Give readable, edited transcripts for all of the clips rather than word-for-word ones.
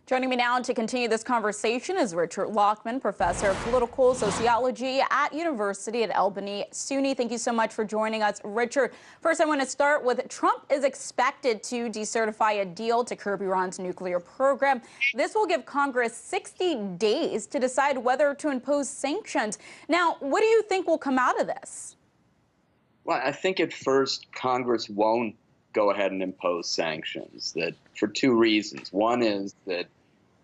Joining me now to continue this conversation is Richard Lockman, professor of political sociology at University at Albany SUNY. Thank you so much for joining us, Richard. First, I want to start with Trump is expected to decertify a deal to curb Iran's nuclear program. This will give Congress 60 days to decide whether to impose sanctions. Now, what do you think will come out of this? Well, I think at first Congress won't go ahead and impose sanctions, that for two reasons. One is that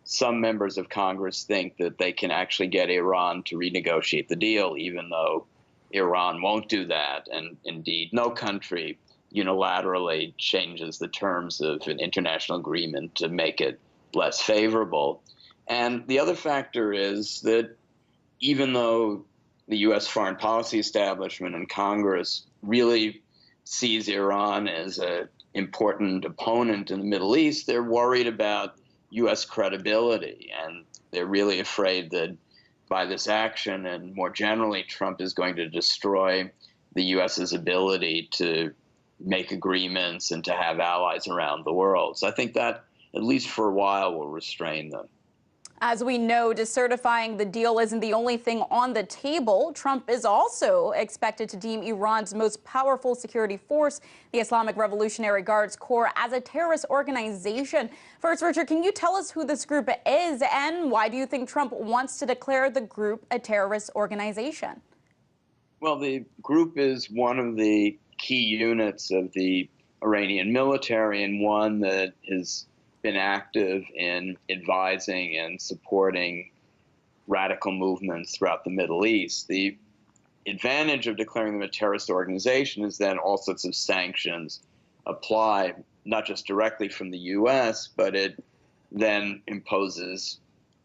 some members of Congress think that they can actually get Iran to renegotiate the deal, even though Iran won't do that. And indeed, no country unilaterally changes the terms of an international agreement to make it less favorable. And the other factor is that even though the U.S. foreign policy establishment and Congress really sees Iran as an important opponent in the Middle East, they're worried about U.S. credibility, and they're really afraid that by this action and more generally, Trump is going to destroy the U.S.'s ability to make agreements and to have allies around the world. So I think that, at least for a while, will restrain them. As we know, decertifying the deal isn't the only thing on the table. Trump is also expected to deem Iran's most powerful security force, the Islamic Revolutionary Guards Corps, as a terrorist organization. First, Richard, can you tell us who this group is and why do you think Trump wants to declare the group a terrorist organization? Well, the group is one of the key units of the Iranian military and one that is been active in advising and supporting radical movements throughout the Middle East. The advantage of declaring them a terrorist organization is then all sorts of sanctions apply, not just directly from the U.S., but it then imposes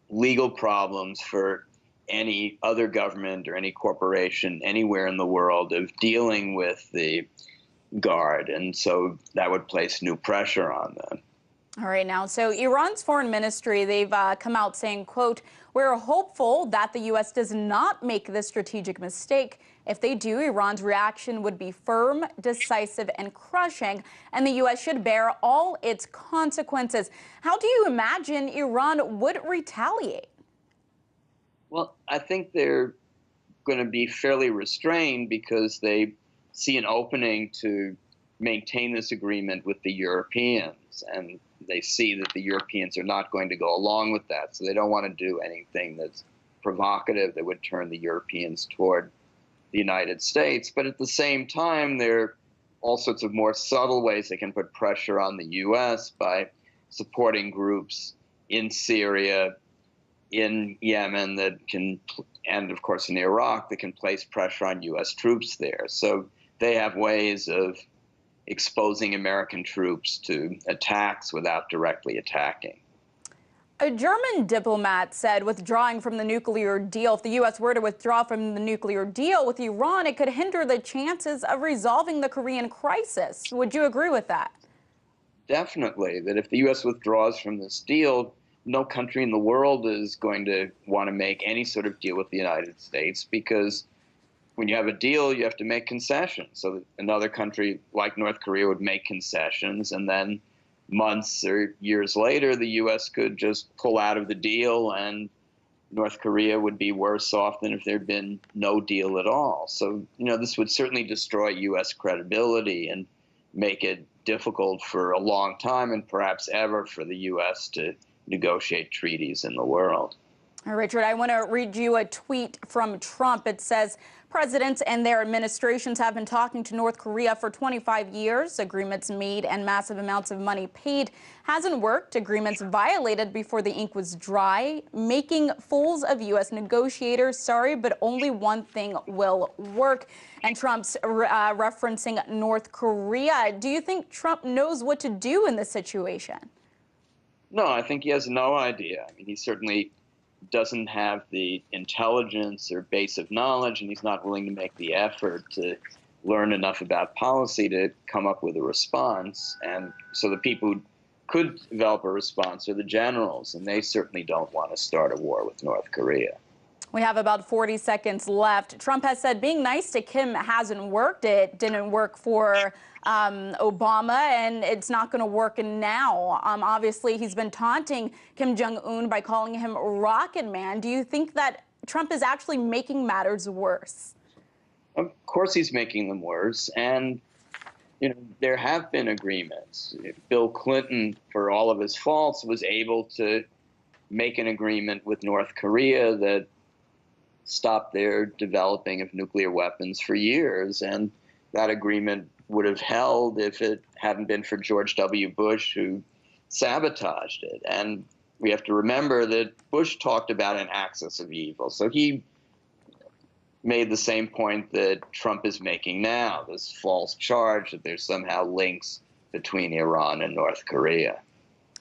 legal problems for any other government or any corporation anywhere in the world of dealing with the Guard. And so that would place new pressure on them. All right, now, so Iran's foreign ministry, they've come out saying, quote, "We're hopeful that the U.S. does not make this strategic mistake. If they do, Iran's reaction would be firm, decisive, and crushing, and the U.S. should bear all its consequences." How do you imagine Iran would retaliate? Well, I think they're going to be fairly restrained because they see an opening to maintain this agreement with the Europeans, and they see that the Europeans are not going to go along with that, so they don't want to do anything that's provocative that would turn the Europeans toward the United States. But at the same time, there are all sorts of more subtle ways they can put pressure on the U.S. by supporting groups in Syria, in Yemen that can, and of course in Iraq, that can place pressure on U.S. troops there. So they have ways of exposing American troops to attacks without directly attacking. A German diplomat said withdrawing from the nuclear deal, if the U.S. were to withdraw from the nuclear deal with Iran, it could hinder the chances of resolving the Korean crisis. Would you agree with that? Definitely, that if the U.S. withdraws from this deal, no country in the world is going to want to make any sort of deal with the United States, because when you have a deal, you have to make concessions. So another country like North Korea would make concessions, and then months or years later, the U.S. could just pull out of the deal, and North Korea would be worse off than if there'd been no deal at all. So, this would certainly destroy U.S. credibility and make it difficult for a long time and perhaps ever for the U.S. to negotiate treaties in the world. Richard, I want to read you a tweet from Trump. It says, "Presidents and their administrations have been talking to North Korea for 25 years. Agreements made and massive amounts of money paid hasn't worked. Agreements violated before the ink was dry. Making fools of U.S. negotiators. Sorry, but only one thing will work." And Trump's referencing North Korea. Do you think Trump knows what to do in this situation? No, I think he has no idea. I mean, he certainly doesn't have the intelligence or base of knowledge, and he's not willing to make the effort to learn enough about policy to come up with a response. And so the people who could develop a response are the generals, and they certainly don't want to start a war with North Korea. We have about 40 seconds left. Trump has said being nice to Kim hasn't worked. It didn't work for Obama, and it's not going to work now. Obviously, he's been taunting Kim Jong-un by calling him Rocket Man. Do you think that Trump is actually making matters worse? Of course he's making them worse. And, there have been agreements. Bill Clinton, for all of his faults, was able to make an agreement with North Korea that stopped their developing of nuclear weapons for years. And that agreement would have held if it hadn't been for George W. Bush, who sabotaged it. And we have to remember that Bush talked about an axis of evil. So he made the same point that Trump is making now, this false charge that there's somehow links between Iran and North Korea.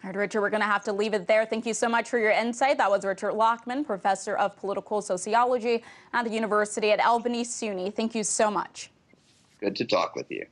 All right, Richard, we're going to have to leave it there. Thank you so much for your insight. That was Richard Lockman, professor of political sociology at the University at Albany, SUNY. Thank you so much. Good to talk with you.